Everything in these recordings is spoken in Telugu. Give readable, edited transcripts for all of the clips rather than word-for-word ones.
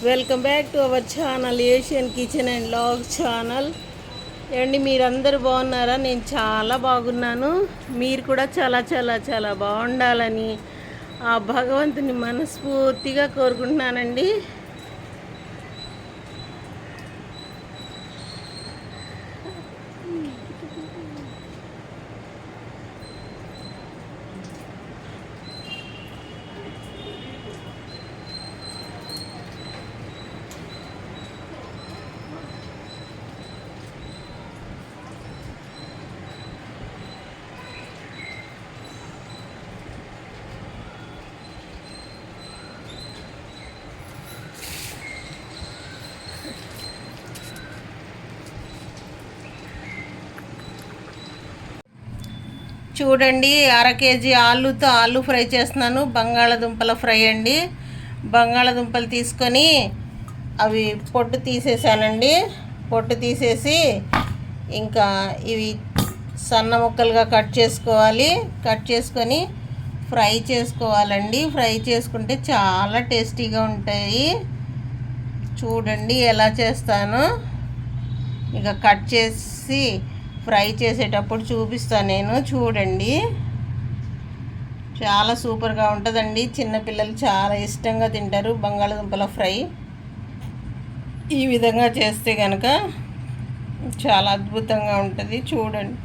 Welcome back to our channel Asian kitchen and log channel. ఏమండి, మీరందరూ బాగున్నారా? నేను చాలా బాగున్నాను. మీరు కూడా చాలా చాలా చాలా బాగుండాలని ఆ భగవంతుని మనస్ఫూర్తిగా కోరుకుంటున్నానండి. చూడండి, 1/2 కేజీ ఆలుతో ఆలు ఫ్రై చేస్తున్నాను. బంగాళదుంపల ఫ్రై అండి. బంగాళదుంపలు తీసుకొని అవి పొట్టు తీసేసానండి. పొట్టు తీసేసి ఇంకా ఇవి సన్న ముక్కలుగా కట్ చేసుకోవాలి. కట్ చేసుకొని ఫ్రై చేసుకోవాలండి. ఫ్రై చేసుకుంటే చాలా టేస్టీగా ఉంటాయి. చూడండి ఎలా చేస్తాను. ఇక కట్ చేసి ఫ్రై చేసేటప్పుడు చూపిస్తాను నేను. చూడండి, చాలా సూపర్గా ఉంటుందండి. చిన్నపిల్లలు చాలా ఇష్టంగా తింటారు బంగాళదుంపల ఫ్రై. ఈ విధంగా చేస్తే కనుక చాలా అద్భుతంగా ఉంటుంది. చూడండి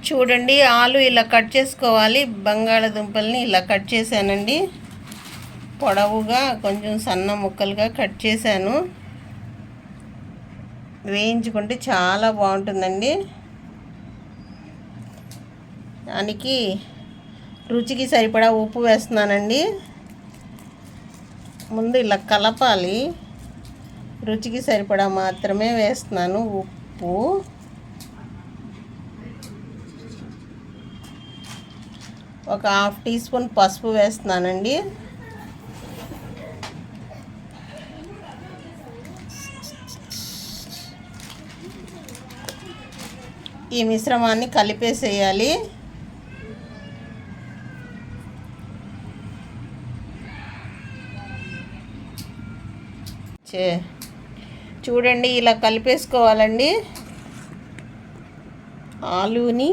చూడండి ఆలు ఇలా కట్ చేసుకోవాలి. బంగాళదుంపల్ని ఇలా కట్ చేశానండి. పొడవుగా కొంచెం సన్న ముక్కలుగా కట్ చేశాను. వేయించుకుంటే చాలా బాగుంటుందండి. దానికి రుచికి సరిపడా ఉప్పు వేస్తున్నానండి. ముందు ఇలా కలపాలి. రుచికి సరిపడా మాత్రమే వేస్తున్నాను ఉప్పు. ఒక 1/2 టీ స్పూన్ పసుపు వేస్తున్నానండి. ఈ మిశ్రమాన్ని కలిపేసేయాలి. చూడండి, ఇలా కలిపేసుకోవాలండి. ఆలూని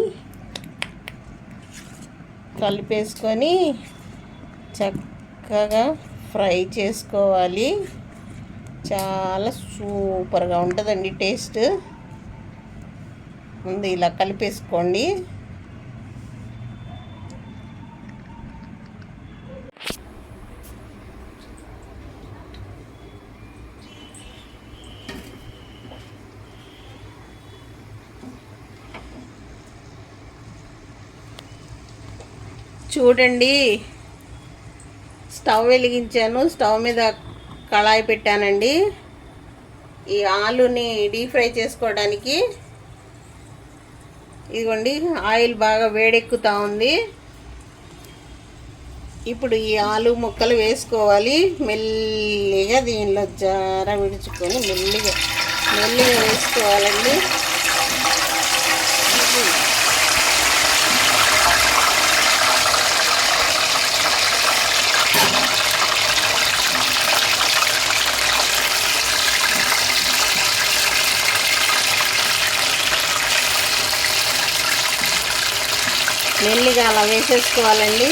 కలిపేసుకొని చక్కగా ఫ్రై చేసుకోవాలి. చాలా సూపర్గా ఉంటుందండి టేస్ట్. ముందు ఇలా కలిపేసుకోండి. చూడండి, స్టవ్ వెలిగించాను. స్టవ్ మీద కళాయి పెట్టానండి. ఈ ఆలుని డీప్ ఫ్రై చేసుకోవడానికి. ఇదిగోండి, ఆయిల్ బాగా వేడెక్కుతూ ఉంది. ఇప్పుడు ఈ ఆలు ముక్కలు వేసుకోవాలి. మెల్లిగా దీనిలో జార విడుచుకొని మెల్లిగా వేసుకోవాలండి. మెల్లిగా అలా వేసేసుకోవాలండి.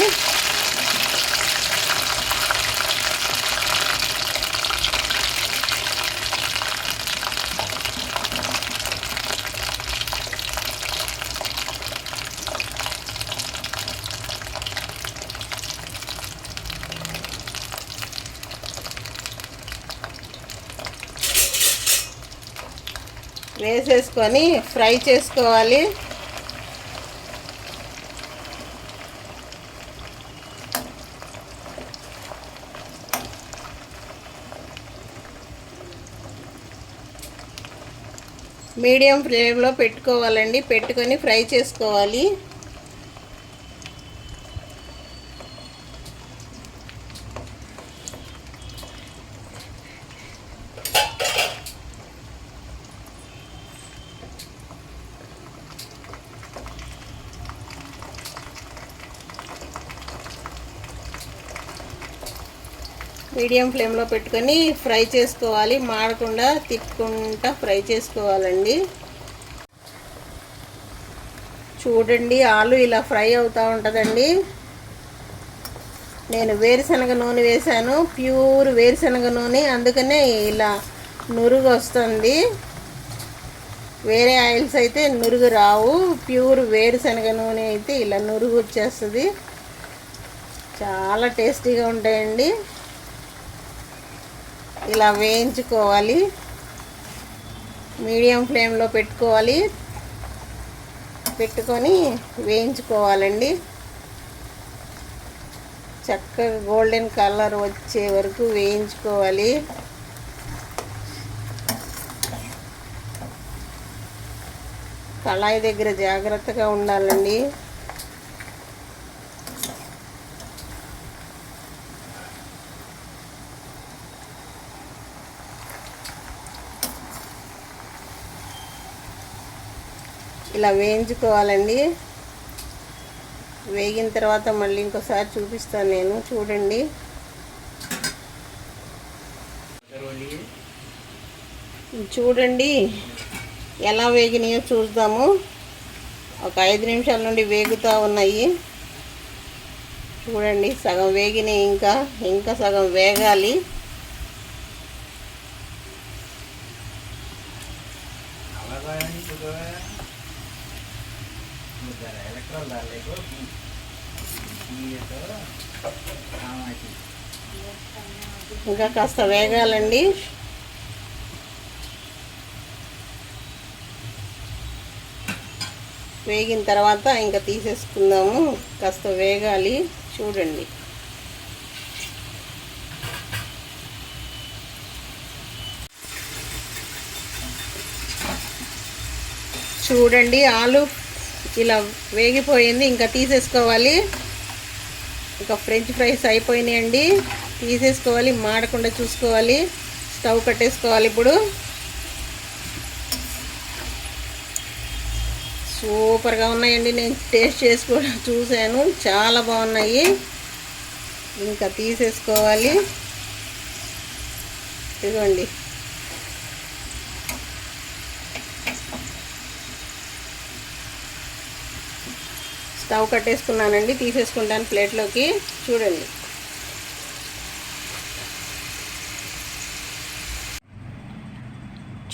వేసేసుకొని ఫ్రై చేసుకోవాలి. మీడియం ఫ్లేమ్లో పెట్టుకోవాలండి. పెట్టుకొని ఫ్రై చేసుకోవాలి. మీడియం ఫ్లేమ్లో పెట్టుకొని ఫ్రై చేసుకోవాలి. మాడకుండా తిప్పుకుంటా ఫ్రై చేసుకోవాలండి. చూడండి ఆలు ఇలా ఫ్రై అవుతూ ఉంటుందండి. నేను వేరుశనగ నూనె వేసాను, ప్యూర్ వేరుశనగ నూనె, అందుకనే ఇలా నురుగు వస్తుంది. వేరే ఆయిల్స్ అయితే నురుగు రావు, ప్యూర్ వేరుశనగ నూనె అయితే ఇలా నురుగు వచ్చేస్తుంది. చాలా టేస్టీగా ఉంటాయండి. ఇలా వేయించుకోవాలి, మీడియం ఫ్లేమ్లో పెట్టుకొని వేయించుకోవాలండి. చక్కగా గోల్డెన్ కలర్ వచ్చే వరకు వేయించుకోవాలి. కళాయి దగ్గర జాగ్రత్తగా ఉండాలండి. ఇలా వేయించుకోవాలండి. వేగిన తర్వాత మళ్ళీ ఇంకోసారి చూపిస్తాను నేను. చూడండి చూడండి ఎలా వేగినాయో చూద్దాము. ఒక 5 నిమిషాల నుండి వేగుతూ ఉన్నాయి. చూడండి సగం వేగినాయి, ఇంకా సగం వేగాలి. ఇంకా కాస్త వేగాలండి. వేగిన తర్వాత ఇంకా తీసేసుకుందాము. కాస్త వేగాలి. చూడండి చూడండి ఆలు ఇలా వేగిపోయింది. ఇంకా తీసేసుకోవాలి. ఇంకా ఫ్రెంచ్ ఫ్రైస్ అయిపోయినాయండి. తీసేసుకోవాలి, మాడకుండా చూసుకోవాలి. స్టవ్ కట్టేసుకోవాలి. ఇప్పుడు సూపర్గా ఉన్నాయండి. నేను టేస్ట్ చూశాను, చాలా బాగున్నాయి. ఇంకా తీసేసుకోవాలి. ఇదిగోండి స్టవ్ కట్టేసుకున్నానండి. తీసేసుకుంటాను ప్లేట్లోకి. చూడండి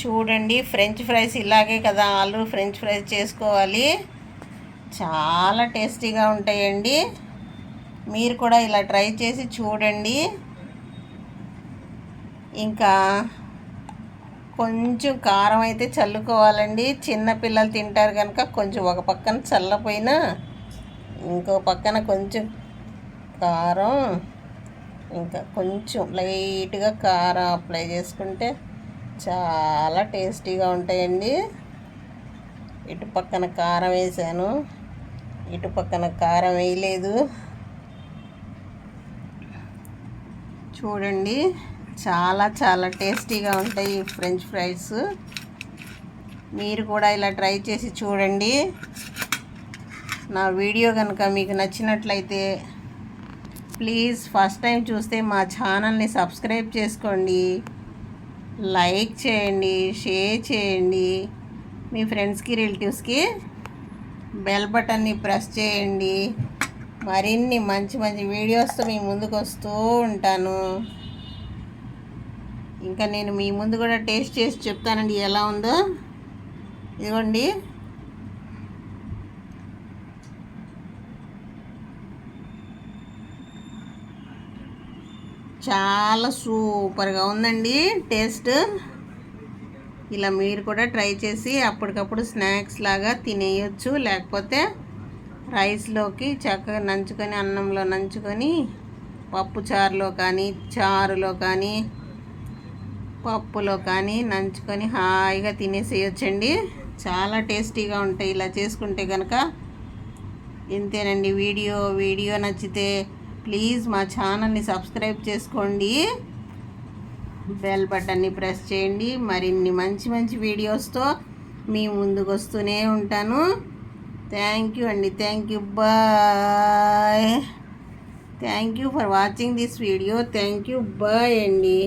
చూడండి ఫ్రెంచ్ ఫ్రైస్ ఇలాగే కదా ఆలు ఫ్రెంచ్ ఫ్రైస్ చేసుకోవాలి. చాలా టేస్టీగా ఉంటాయండి. మీరు కూడా ఇలా ట్రై చేసి చూడండి. ఇంకా కొంచెం కారం అయితే చల్లుకోవాలండి. చిన్న పిల్లలు తింటారు కనుక కొంచెం ఒక పక్కన చల్లపోయినా ఇంకో పక్కన కొంచెం కారం, ఇంకా కొంచెం లైట్గా కారం అప్లై చేసుకుంటే చాలా టేస్టీగా ఉంటాయండి. ఇటు పక్కన కారం వేసాను, ఇటు పక్కన కారం వేయలేదు. చూడండి చాలా చాలా టేస్టీగా ఉంటాయి ఫ్రెంచ్ ఫ్రైస్. మీరు కూడా ఇలా ట్రై చేసి చూడండి. నా వీడియో కనుక మీకు నచ్చినట్లయితే ప్లీజ్ ఫస్ట్ టైం చూస్తే మా ఛానల్ని సబ్స్క్రైబ్ చేసుకోండి, లైక్ చేయండి, షేర్ చేయండి. మీ ఫ్రెండ్స్కి రిలేటివ్స్కి బెల్ బటన్ని ప్రెస్ చేయండి. మరిన్ని మంచి మంచి వీడియోస్తో మీ ముందుకు వస్తూ ఉంటాను. ఇంకా నేను మీ ముందు కూడా టేస్ట్ చేసి చెప్తానండి ఎలా ఉందో. ఇదిగోండి చాలా సూపర్గా ఉందండి టేస్ట్. ఇలా మీరు కూడా ట్రై చేసి అప్పటికప్పుడు స్నాక్స్ లాగా తినేయచ్చు. లేకపోతే రైస్లోకి చక్కగా నంచుకొని, అన్నంలో నంచుకొని, పప్పు చారులో కానీ, చారులో కానీ, పప్పులో కానీ నంచుకొని హాయిగా తినేసేయచ్చండి. చాలా టేస్టీగా ఉంటాయి ఇలా చేసుకుంటే కనుక. ఇంతేనండి వీడియో నచ్చితే ప్లీజ్ మా ఛానల్ని సబ్స్క్రైబ్ చేసుకోండి, బెల్ బటన్ని ప్రెస్ చేయండి. మరిన్ని మంచి మంచి వీడియోస్తో మీ ముందుకు వస్తూనే ఉంటాను. థ్యాంక్ యూ అండి. Thank you. Bye. Thank you for watching this video. Thank you. Bye అండి.